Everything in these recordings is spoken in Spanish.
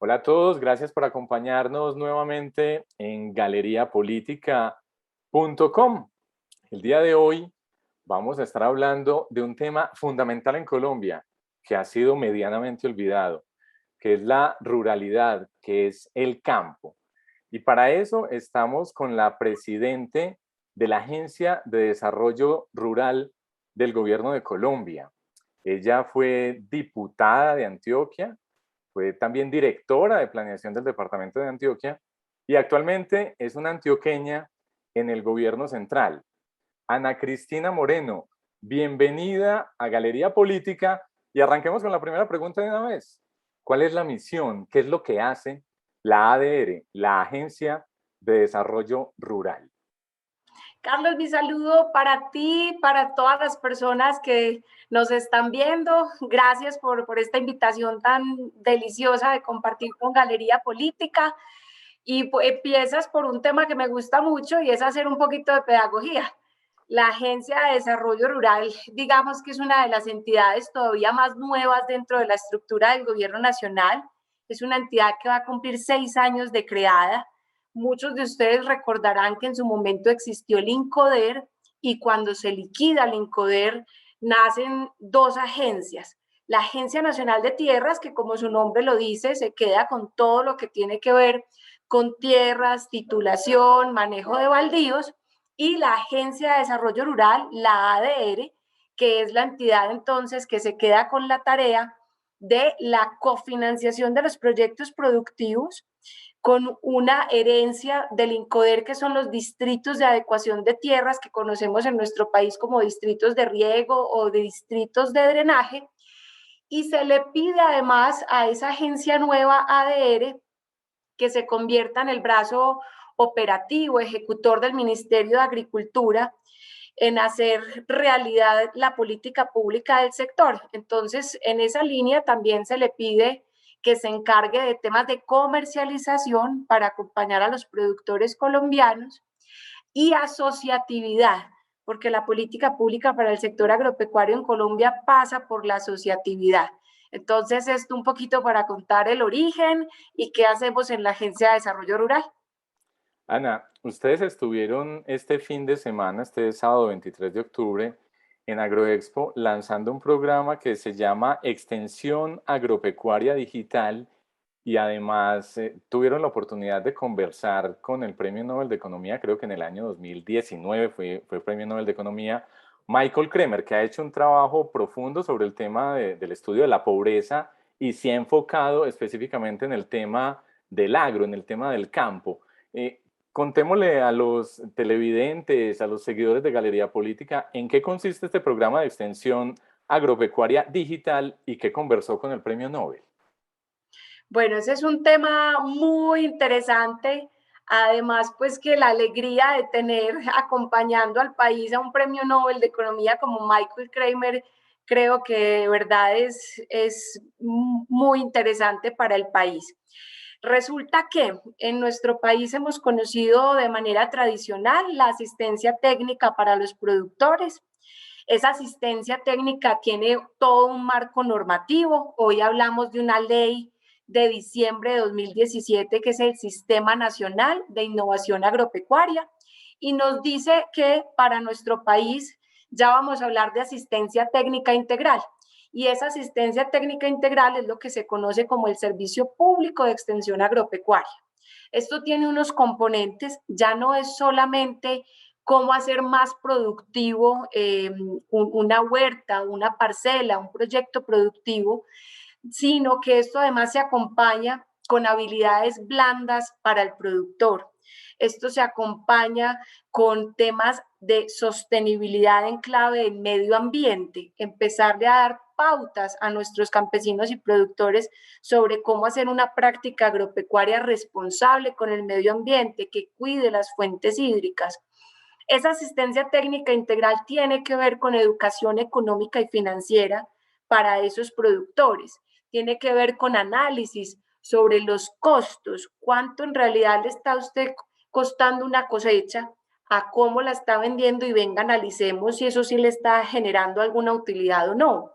Hola a todos, gracias por acompañarnos nuevamente en galeriapolítica.com. El día de hoy vamos a estar hablando de un tema fundamental en Colombia que ha sido medianamente olvidado, que es la ruralidad, que es el campo. Y para eso estamos con la presidente de la Agencia de Desarrollo Rural del Gobierno de Colombia. Ella fue diputada de Antioquia, fue también directora de planeación del departamento de Antioquia y actualmente es una antioqueña en el gobierno central. Ana Cristina Moreno, bienvenida a Galería Política y arranquemos con la primera pregunta de una vez. ¿Cuál es la misión? ¿Qué es lo que hace la ADR, la Agencia de Desarrollo Rural? Carlos, mi saludo para ti, para todas las personas que nos están viendo. Gracias por esta invitación tan deliciosa de compartir con Galería Política. Y empiezas por un tema que me gusta mucho y es hacer un poquito de pedagogía. La Agencia de Desarrollo Rural, digamos que es una de las entidades todavía más nuevas dentro de la estructura del gobierno nacional. Es una entidad que va a cumplir 6 años de creada. Muchos de ustedes recordarán que en su momento existió el INCODER y cuando se liquida el INCODER nacen dos agencias. La Agencia Nacional de Tierras, que como su nombre lo dice, se queda con todo lo que tiene que ver con tierras, titulación, manejo de baldíos, y la Agencia de Desarrollo Rural, la ADR, que es la entidad entonces que se queda con la tarea de la cofinanciación de los proyectos productivos con una herencia del INCODER, que son los distritos de adecuación de tierras que conocemos en nuestro país como distritos de riego o de distritos de drenaje, y se le pide además a esa agencia nueva ADR que se convierta en el brazo operativo, ejecutor del Ministerio de Agricultura, en hacer realidad la política pública del sector. Entonces, en esa línea también se le pide que se encargue de temas de comercialización para acompañar a los productores colombianos y asociatividad, porque la política pública para el sector agropecuario en Colombia pasa por la asociatividad. Entonces, esto un poquito para contar el origen y qué hacemos en la Agencia de Desarrollo Rural. Ana, ustedes estuvieron este fin de semana, este sábado 23 de octubre, en Agroexpo lanzando un programa que se llama Extensión Agropecuaria Digital y además tuvieron la oportunidad de conversar con el Premio Nobel de Economía, creo que en el año 2019 fue Premio Nobel de Economía, Michael Kremer, que ha hecho un trabajo profundo sobre el tema del estudio de la pobreza y se ha enfocado específicamente en el tema del agro, en el tema del campo. Contémosle a los televidentes, a los seguidores de Galería Política, en qué consiste este programa de extensión agropecuaria digital y qué conversó con el Premio Nobel. Bueno, ese es un tema muy interesante. Además, pues que la alegría de tener acompañando al país a un premio Nobel de Economía como Michael Kremer, creo que de verdad es muy interesante para el país. Resulta que en nuestro país hemos conocido de manera tradicional la asistencia técnica para los productores. Esa asistencia técnica tiene todo un marco normativo. Hoy hablamos de una ley de diciembre de 2017, que es el Sistema Nacional de Innovación Agropecuaria, y nos dice que para nuestro país ya vamos a hablar de asistencia técnica integral. Y esa asistencia técnica integral es lo que se conoce como el Servicio Público de Extensión Agropecuaria. Esto tiene unos componentes, ya no es solamente cómo hacer más productivo una huerta, una parcela, un proyecto productivo, sino que esto además se acompaña con habilidades blandas para el productor. Esto se acompaña con temas de sostenibilidad en clave del medio ambiente, empezarle a dar pautas a nuestros campesinos y productores sobre cómo hacer una práctica agropecuaria responsable con el medio ambiente, que cuide las fuentes hídricas. Esa asistencia técnica integral tiene que ver con educación económica y financiera para esos productores. Tiene que ver con análisis sobre los costos, cuánto en realidad le está a usted costando una cosecha, a cómo la está vendiendo y venga, analicemos si eso sí le está generando alguna utilidad o no.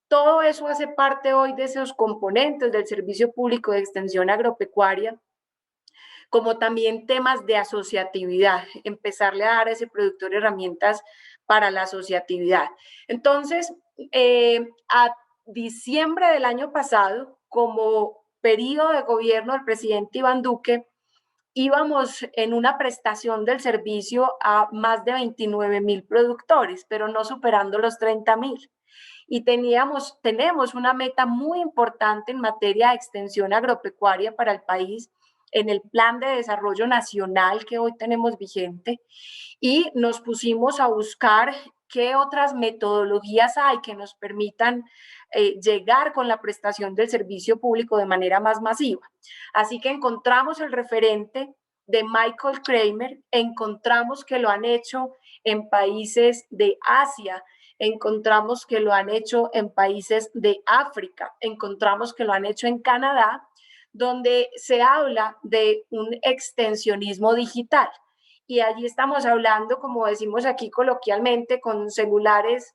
Todo eso hace parte hoy de esos componentes del Servicio Público de Extensión Agropecuaria, como también temas de asociatividad, empezarle a dar a ese productor herramientas para la asociatividad. Entonces, a diciembre del año pasado, como periodo de gobierno del presidente Iván Duque, íbamos en una prestación del servicio a más de 29.000 productores, pero no superando los 30.000. Y tenemos una meta muy importante en materia de extensión agropecuaria para el país en el Plan de Desarrollo Nacional que hoy tenemos vigente, y nos pusimos a buscar qué otras metodologías hay que nos permitan llegar con la prestación del servicio público de manera más masiva. Así que encontramos el referente de Michael Kramer, encontramos que lo han hecho en países de Asia, encontramos que lo han hecho en países de África, encontramos que lo han hecho en Canadá, donde se habla de un extensionismo digital. Y allí estamos hablando, como decimos aquí coloquialmente, con celulares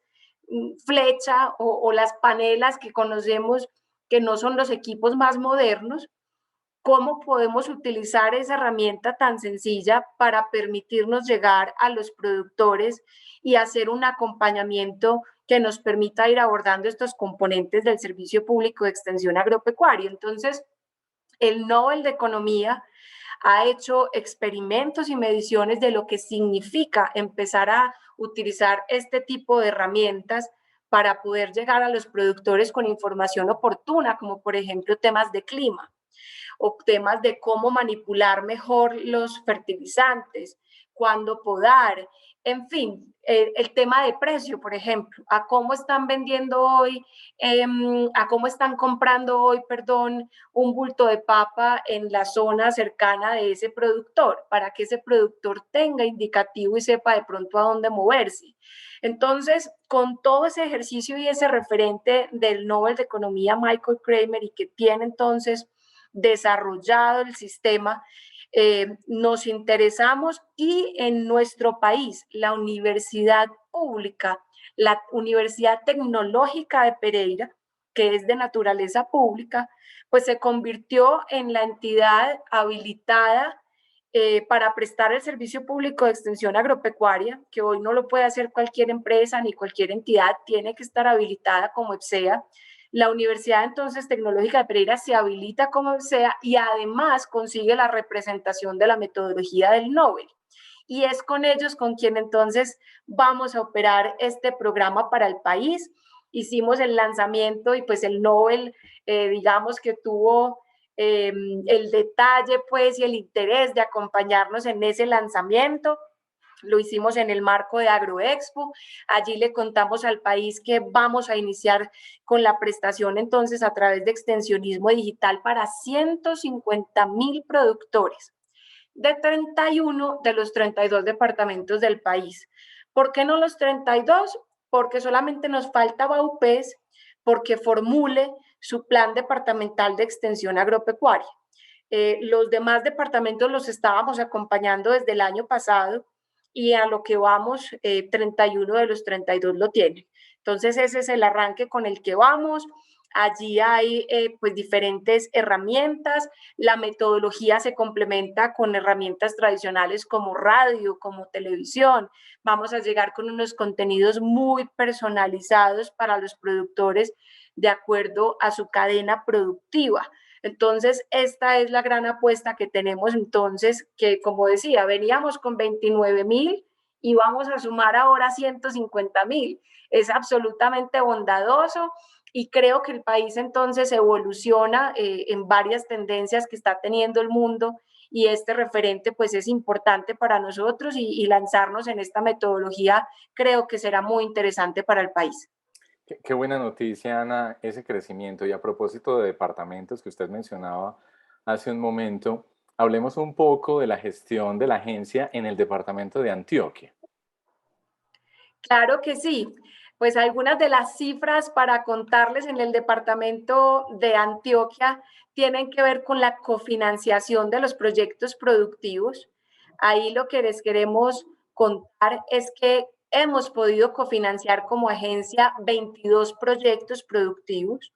flecha o las panelas que conocemos, que no son los equipos más modernos. ¿Cómo podemos utilizar esa herramienta tan sencilla para permitirnos llegar a los productores y hacer un acompañamiento que nos permita ir abordando estos componentes del servicio público de extensión agropecuaria? Entonces, el Nobel de Economía ha hecho experimentos y mediciones de lo que significa empezar a utilizar este tipo de herramientas para poder llegar a los productores con información oportuna, como por ejemplo temas de clima o temas de cómo manipular mejor los fertilizantes, cuándo podar, en fin, el tema de precio, por ejemplo, a cómo están vendiendo hoy, a cómo están comprando hoy, perdón, un bulto de papa en la zona cercana de ese productor, para que ese productor tenga indicativo y sepa de pronto a dónde moverse. Entonces, con todo ese ejercicio y ese referente del Nobel de Economía, Michael Kramer, y que tiene entonces desarrollado el sistema, nos interesamos, y en nuestro país, la universidad pública, la Universidad Tecnológica de Pereira, que es de naturaleza pública, pues se convirtió en la entidad habilitada para prestar el servicio público de extensión agropecuaria, que hoy no lo puede hacer cualquier empresa ni cualquier entidad, tiene que estar habilitada como EPSEA. La Universidad entonces Tecnológica de Pereira se habilita como EPSEA y además consigue la representación de la metodología del Nobel. Y es con ellos con quien entonces vamos a operar este programa para el país. Hicimos el lanzamiento y pues el Nobel, digamos que tuvo el detalle pues y el interés de acompañarnos en ese lanzamiento. Lo hicimos en el marco de Agroexpo. Allí le contamos al país que vamos a iniciar con la prestación entonces a través de extensionismo digital para 150.000 productores de 31 de los 32 departamentos del país. ¿Por qué no los 32? Porque solamente nos falta Baupés porque formule su plan departamental de extensión agropecuaria. Los demás departamentos los estábamos acompañando desde el año pasado y a lo que vamos, 31 de los 32 lo tienen. Entonces ese es el arranque con el que vamos. Allí hay pues diferentes herramientas, la metodología se complementa con herramientas tradicionales como radio, como televisión. Vamos a llegar con unos contenidos muy personalizados para los productores de acuerdo a su cadena productiva. Entonces, esta es la gran apuesta que tenemos entonces, que como decía, veníamos con 29.000 y vamos a sumar ahora 150.000. Es absolutamente bondadoso y creo que el país entonces evoluciona en varias tendencias que está teniendo el mundo, y este referente pues es importante para nosotros, y lanzarnos en esta metodología creo que será muy interesante para el país. Qué buena noticia, Ana, ese crecimiento. Y a propósito de departamentos que usted mencionaba hace un momento, hablemos un poco de la gestión de la agencia en el departamento de Antioquia. Claro que sí. Pues algunas de las cifras para contarles en el departamento de Antioquia tienen que ver con la cofinanciación de los proyectos productivos. Ahí lo que les queremos contar es que hemos podido cofinanciar como agencia 22 proyectos productivos.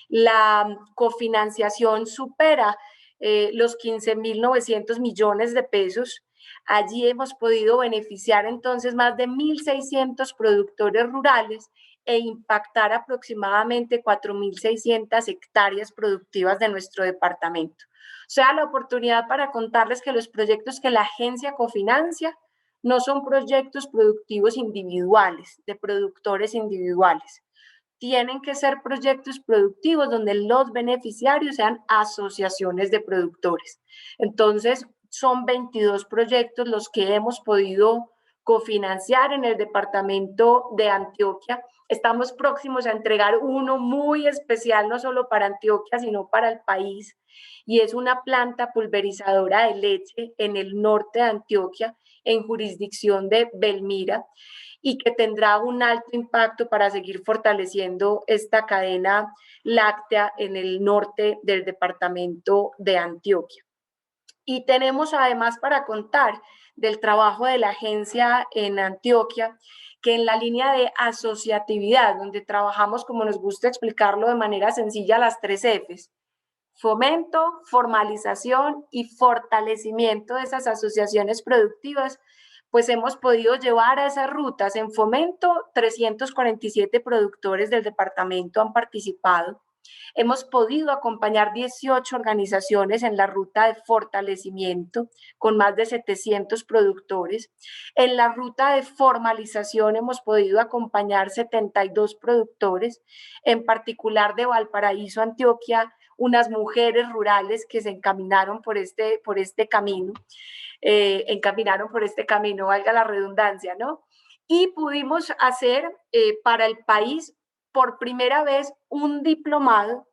La cofinanciación supera los 15.900 millones de pesos. Allí hemos podido beneficiar entonces más de 1.600 productores rurales e impactar aproximadamente 4.600 hectáreas productivas de nuestro departamento. O sea, la oportunidad para contarles que los proyectos que la agencia cofinancia no son proyectos productivos individuales, de productores individuales. Tienen que ser proyectos productivos donde los beneficiarios sean asociaciones de productores. Entonces, son 22 proyectos los que hemos podido cofinanciar en el departamento de Antioquia. Estamos próximos a entregar uno muy especial, no solo para Antioquia, sino para el país, y es una planta pulverizadora de leche en el norte de Antioquia, en jurisdicción de Belmira, y que tendrá un alto impacto para seguir fortaleciendo esta cadena láctea en el norte del departamento de Antioquia. Y tenemos además para contar del trabajo de la agencia en Antioquia, que en la línea de asociatividad, donde trabajamos, como nos gusta explicarlo de manera sencilla, las 3 Fs: fomento, formalización y fortalecimiento de esas asociaciones productivas, pues hemos podido llevar a esas rutas. En fomento, 347 productores del departamento han participado. Hemos podido acompañar 18 organizaciones en la ruta de fortalecimiento con más de 700 productores. En la ruta de formalización hemos podido acompañar 72 productores, en particular de Valparaíso, Antioquia, unas mujeres rurales que se encaminaron por este camino, valga la redundancia, ¿no? Y pudimos hacer para el país por primera vez un diplomado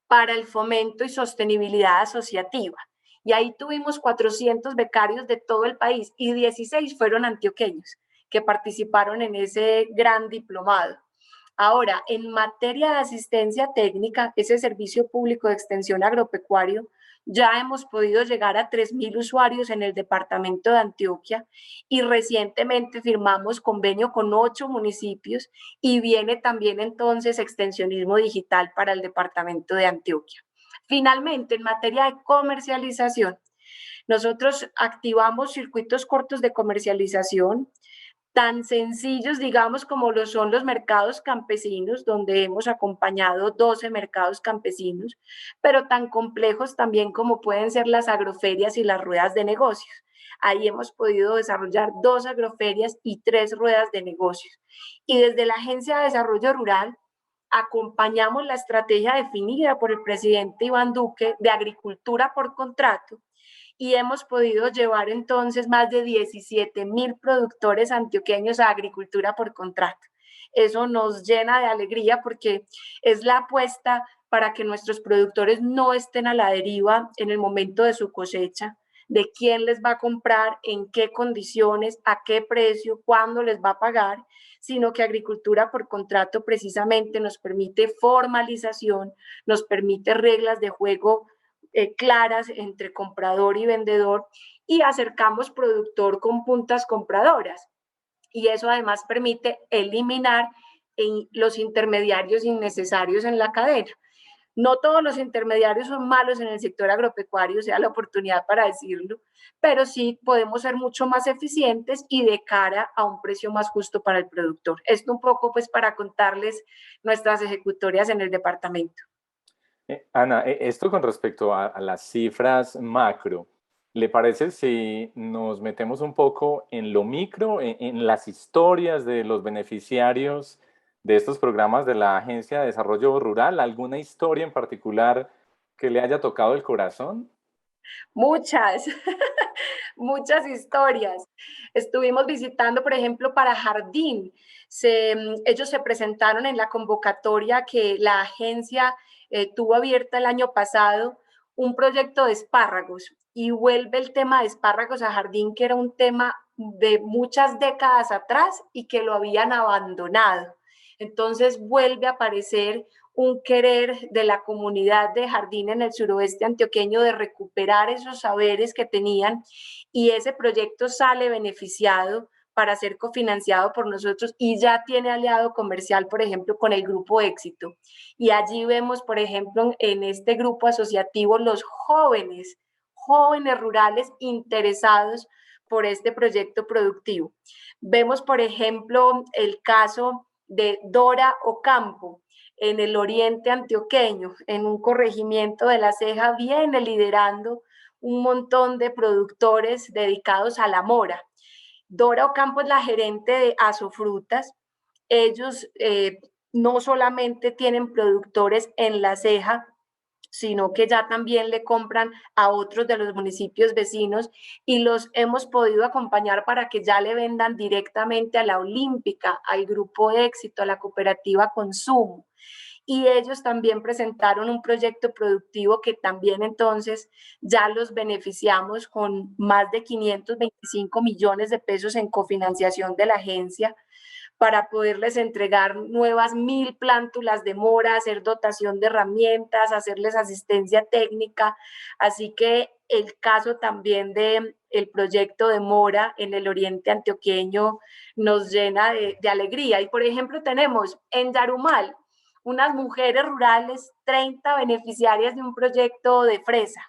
para el fomento y sostenibilidad asociativa. Y ahí tuvimos 400 becarios de todo el país y 16 fueron antioqueños que participaron en ese gran diplomado. Ahora, en materia de asistencia técnica, ese servicio público de extensión agropecuario, ya hemos podido llegar a 3.000 usuarios en el departamento de Antioquia y recientemente firmamos convenio con 8 municipios y viene también entonces extensionismo digital para el departamento de Antioquia. Finalmente, en materia de comercialización, nosotros activamos circuitos cortos de comercialización, tan sencillos, digamos, como lo son los mercados campesinos, donde hemos acompañado 12 mercados campesinos, pero tan complejos también como pueden ser las agroferias y las ruedas de negocios. Ahí hemos podido desarrollar 2 agroferias y 3 ruedas de negocios. Y desde la Agencia de Desarrollo Rural acompañamos la estrategia definida por el presidente Iván Duque de agricultura por contrato, y hemos podido llevar entonces más de 17.000 productores antioqueños a agricultura por contrato. Eso nos llena de alegría porque es la apuesta para que nuestros productores no estén a la deriva en el momento de su cosecha, de quién les va a comprar, en qué condiciones, a qué precio, cuándo les va a pagar, sino que agricultura por contrato precisamente nos permite formalización, nos permite reglas de juego claras entre comprador y vendedor, y acercamos productor con puntas compradoras. Y eso además permite eliminar los intermediarios innecesarios en la cadena. No todos los intermediarios son malos en el sector agropecuario, sea la oportunidad para decirlo, pero sí podemos ser mucho más eficientes y de cara a un precio más justo para el productor. Esto un poco pues para contarles nuestras ejecutorias en el departamento. Ana, esto con respecto a las cifras macro, ¿le parece si nos metemos un poco en lo micro, en las historias de los beneficiarios de estos programas de la Agencia de Desarrollo Rural? ¿Alguna historia en particular que le haya tocado el corazón? Muchas, muchas historias. Estuvimos visitando, por ejemplo, para Jardín. Ellos se presentaron en la convocatoria que la agencia tuvo abierta el año pasado, un proyecto de espárragos, y vuelve el tema de espárragos a Jardín, que era un tema de muchas décadas atrás y que lo habían abandonado. Entonces vuelve a aparecer un querer de la comunidad de Jardín en el suroeste antioqueño de recuperar esos saberes que tenían, y ese proyecto sale beneficiado para ser cofinanciado por nosotros y ya tiene aliado comercial, por ejemplo, con el Grupo Éxito. Y allí vemos, por ejemplo, en este grupo asociativo los jóvenes rurales interesados por este proyecto productivo. Vemos, por ejemplo, el caso de Dora Ocampo, en el oriente antioqueño, en un corregimiento de La Ceja, viene liderando un montón de productores dedicados a la mora. Dora Ocampo es la gerente de Azofrutas. Ellos no solamente tienen productores en La Ceja, sino que ya también le compran a otros de los municipios vecinos y los hemos podido acompañar para que ya le vendan directamente a la Olímpica, al Grupo Éxito, a la cooperativa Consumo. Y ellos también presentaron un proyecto productivo que también entonces ya los beneficiamos con más de 525 millones de pesos en cofinanciación de la agencia para poderles entregar nuevas 1000 plántulas de mora, hacer dotación de herramientas, hacerles asistencia técnica. Así que el caso también de el proyecto de mora en el oriente antioqueño nos llena de alegría. Y por ejemplo tenemos en Yarumal unas mujeres rurales, 30 beneficiarias de un proyecto de fresa,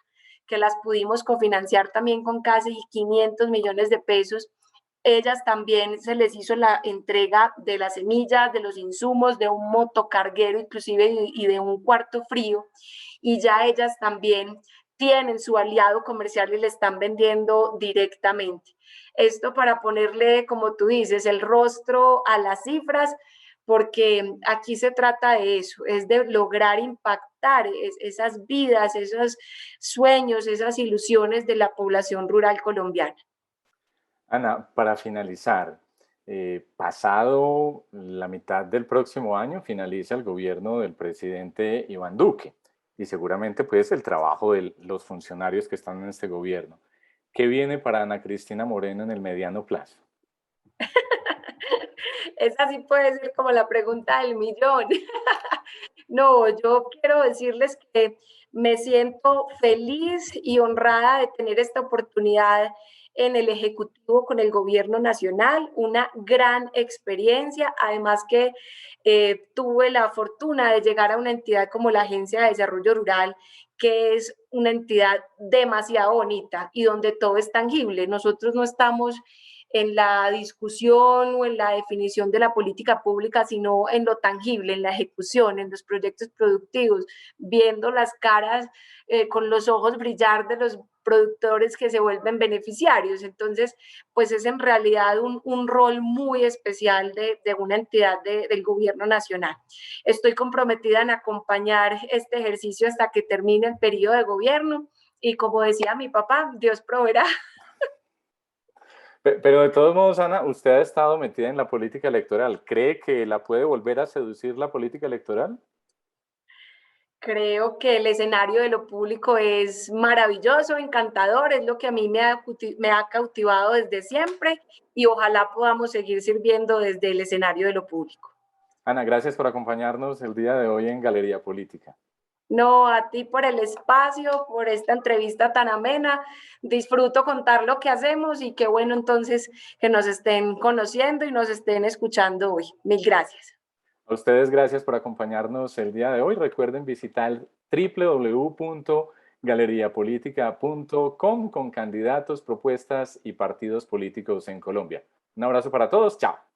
que las pudimos cofinanciar también con casi 500 millones de pesos. Ellas también se les hizo la entrega de las semillas, de los insumos, de un motocarguero inclusive y de un cuarto frío. Y ya ellas también tienen su aliado comercial y le están vendiendo directamente. Esto para ponerle, como tú dices, el rostro a las cifras, porque aquí se trata de eso, es de lograr impactar esas vidas, esos sueños, esas ilusiones de la población rural colombiana. Ana, para finalizar, pasado la mitad del próximo año finaliza el gobierno del presidente Iván Duque y seguramente pues el trabajo de los funcionarios que están en este gobierno. ¿Qué viene para Ana Cristina Moreno en el mediano plazo? Esa sí puede ser como la pregunta del millón. No, yo quiero decirles que me siento feliz y honrada de tener esta oportunidad en el Ejecutivo con el Gobierno Nacional, una gran experiencia, además que tuve la fortuna de llegar a una entidad como la Agencia de Desarrollo Rural, que es una entidad demasiado bonita y donde todo es tangible. Nosotros no estamos en la discusión o en la definición de la política pública, sino en lo tangible, en la ejecución, en los proyectos productivos, viendo las caras con los ojos brillar de los productores que se vuelven beneficiarios. Entonces, pues es en realidad un rol muy especial de una entidad del gobierno nacional. Estoy comprometida en acompañar este ejercicio hasta que termine el periodo de gobierno y como decía mi papá, Dios proveerá. Pero de todos modos, Ana, usted ha estado metida en la política electoral. ¿Cree que la puede volver a seducir la política electoral? Creo que el escenario de lo público es maravilloso, encantador, es lo que a mí me ha cautivado desde siempre y ojalá podamos seguir sirviendo desde el escenario de lo público. Ana, gracias por acompañarnos el día de hoy en Galería Política. No, a ti por el espacio, por esta entrevista tan amena. Disfruto contar lo que hacemos y qué bueno entonces que nos estén conociendo y nos estén escuchando hoy. Mil gracias. A ustedes gracias por acompañarnos el día de hoy. Recuerden visitar www.galeriapolitica.com con candidatos, propuestas y partidos políticos en Colombia. Un abrazo para todos. Chao.